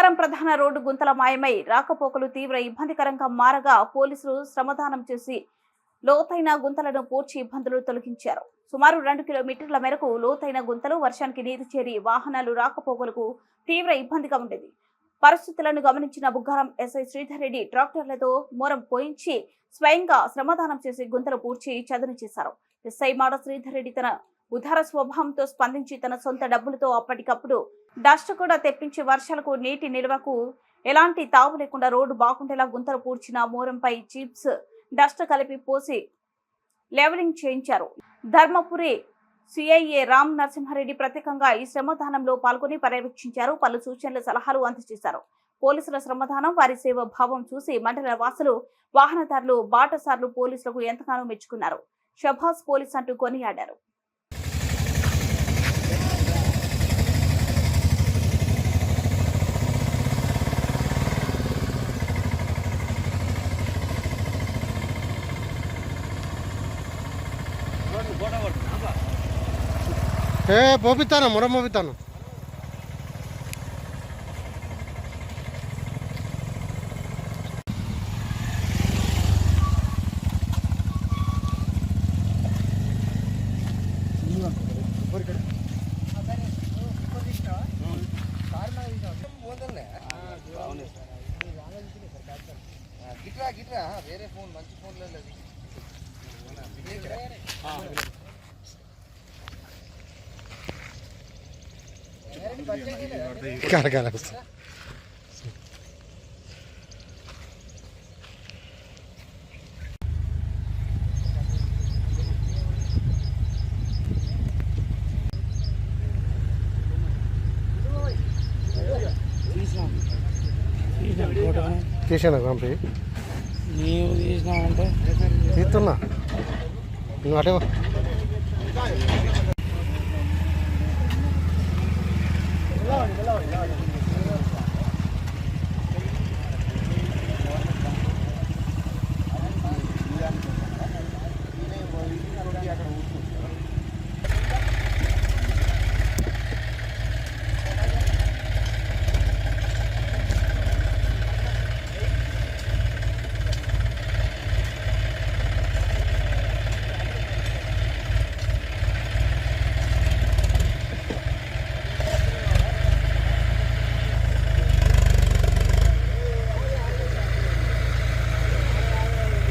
బుగ్గారం ప్రధాన రోడ్డు గుంతల మాయమై రాకపోకలు తీవ్ర ఇబ్బందికరంగా మారగా పోలీసులు శ్రమదానం చేసి లోతైన గుంతలను పూడ్చి ఇబ్బందులు తొలగించారు. సుమారు 2 కిలోమీటర్ల మేరకు లోతైన గుంతలు వర్షానికి నీరు చేరి వాహనాలు రాకపోకలకు తీవ్ర ఇబ్బందిగా ఉండేది. పరిస్థితులను గమనించిన బుగ్గారం ఎస్ఐ శ్రీధర్ రెడ్డి ట్రాక్టర్లతో మోరం పోయించి స్వయంగా శ్రమదానం చేసి గుంతలు పూడ్చి చదును చేశారు. ఎస్ఐ మాడ శ్రీధర్ రెడ్డి తన ఉదార స్వభావంతో స్పందించి తన సొంత డబ్బులతో అప్పటికప్పుడు డస్ట్ కూడా తెప్పించి వర్షాలకు నీటి నిల్వకు ఎలాంటి తావు లేకుండా రోడ్డు బాగుండేలా గుంతలు పూడ్చిన మోరంపై చిప్స్ డస్ట్ కలిపి పోసి లెవెలింగ్ చేయించారు. ధర్మపురి సిఐఏ రామ్ నరసింహారెడ్డి ప్రత్యేకంగా ఈ శ్రమదానంలో పాల్గొని పర్యవేక్షించారు. పలు సూచనలు సలహాలు అందజేశారు. పోలీసుల శ్రమదానం వారి సేవ భావం చూసి మండల వాసులు వాహనదారులు బాటసార్లు పోలీసులకు ఎంతగానో మెచ్చుకున్నారు. షబాస్ పోలీస్ అంటూ కొనియాడారు. పోపిస్తాను మొరం పోపిస్తాను. గిట్రా వేరే ఫోన్ మంచి ఫోన్ లేదు. తీసాను పంపి నీవు తీసినావంటే తీస్తున్నా నువ్వు అటే